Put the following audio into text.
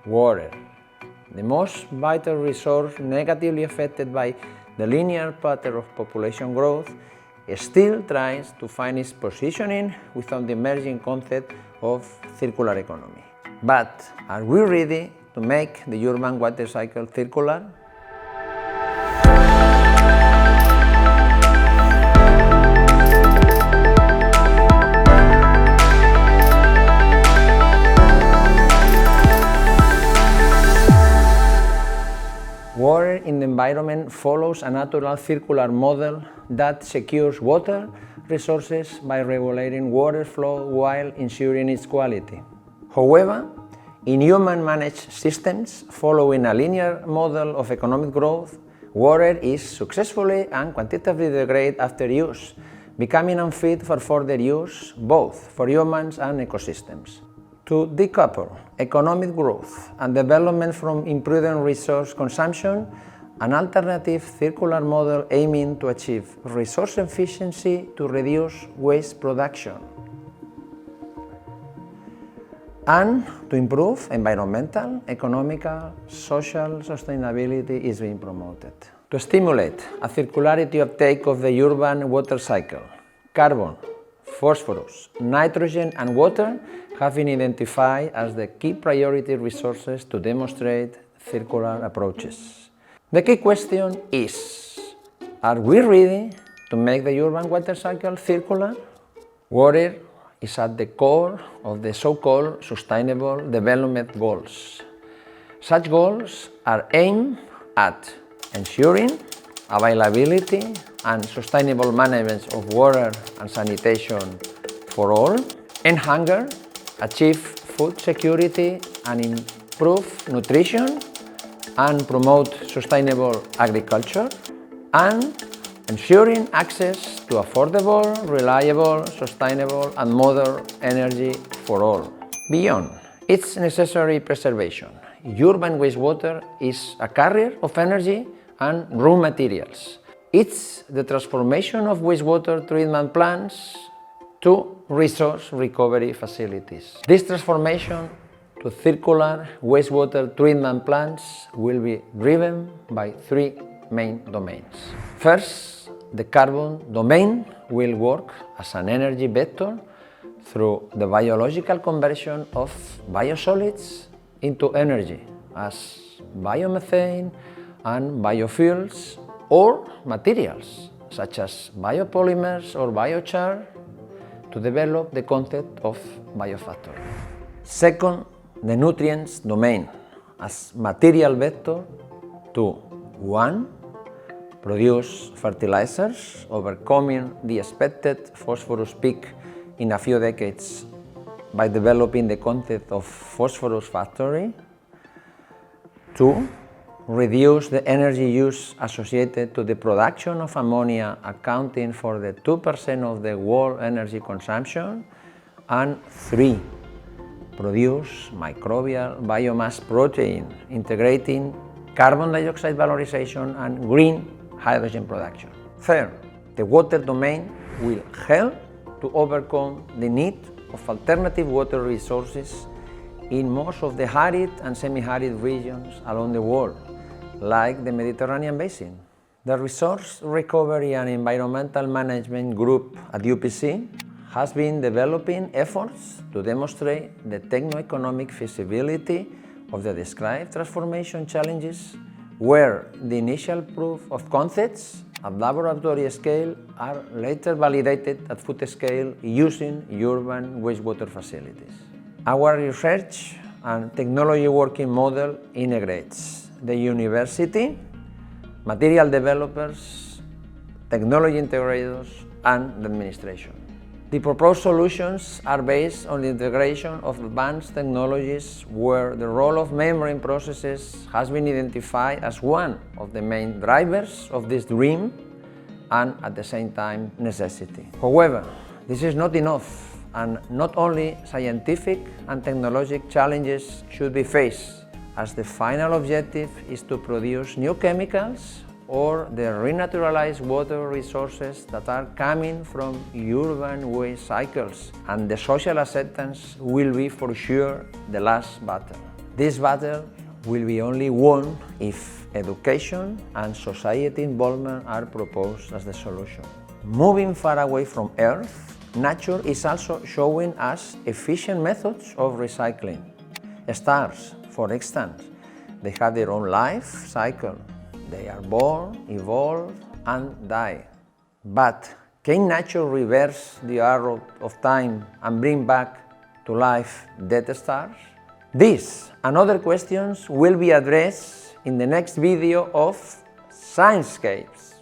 Water, the most vital resource negatively affected by the linear pattern of population growth, still tries to find its positioning within the emerging concept of circular economy. But are we ready to make the urban water cycle circular? Water in the environment follows a natural circular model that secures water resources by regulating water flow while ensuring its quality. However, in human-managed systems following a linear model of economic growth, water is successfully and quantitatively degraded after use, becoming unfit for further use, both for humans and ecosystems. To decouple economic growth and development from imprudent resource consumption, an alternative circular model aiming to achieve resource efficiency to reduce waste production and to improve environmental, economical, social sustainability is being promoted. To stimulate a circularity uptake of the urban water cycle, carbon, phosphorus, nitrogen and water have been identified as the key priority resources to demonstrate circular approaches. The key question is, are we ready to make the urban water cycle circular? Water is at the core of the so-called Sustainable Development Goals. Such goals are aimed at ensuring availability and sustainable management of water and sanitation for all, end hunger, achieve food security and improve nutrition, and promote sustainable agriculture, and ensuring access to affordable, reliable, sustainable and modern energy for all. Beyond its necessary preservation, urban wastewater is a carrier of energy and raw materials. It's the transformation of wastewater treatment plants to resource recovery facilities. This transformation to circular wastewater treatment plants will be driven by three main domains. First, the carbon domain will work as an energy vector through the biological conversion of biosolids into energy as biomethane and biofuels or materials such as biopolymers or biochar to develop the concept of biofactory. Second, the nutrients domain as material vector to 1. Produce fertilizers, overcoming the expected phosphorus peak in a few decades by developing the concept of phosphorus factory. 2. Reduce the energy use associated to the production of ammonia, accounting for the 2% of the world energy consumption. And 3. Produce microbial biomass protein, integrating carbon dioxide valorization and green hydrogen production. Third, the water domain will help to overcome the need of alternative water resources in most of the arid and semi-arid regions along the world, like the Mediterranean basin. The Resource Recovery and Environmental Management Group at UPC has been developing efforts to demonstrate the techno-economic feasibility of the described transformation challenges, where the initial proof of concepts at laboratory scale are later validated at food scale using urban wastewater facilities. Our research and technology working model integrates the university, material developers, technology integrators, and the administration. The proposed solutions are based on the integration of advanced technologies where the role of membrane processes has been identified as one of the main drivers of this dream and at the same time necessity. However, this is not enough, and not only scientific and technological challenges should be faced, as the final objective is to produce new chemicals or the renaturalized water resources that are coming from urban waste cycles, and the social acceptance will be for sure the last battle. This battle will be only won if education and society involvement are proposed as the solution. Moving far away from Earth, nature is also showing us efficient methods of recycling. Stars, for instance, they have their own life cycle. They are born, evolve, and die. But can nature reverse the arrow of time and bring back to life dead stars? These and other questions will be addressed in the next video of Sciencescapes.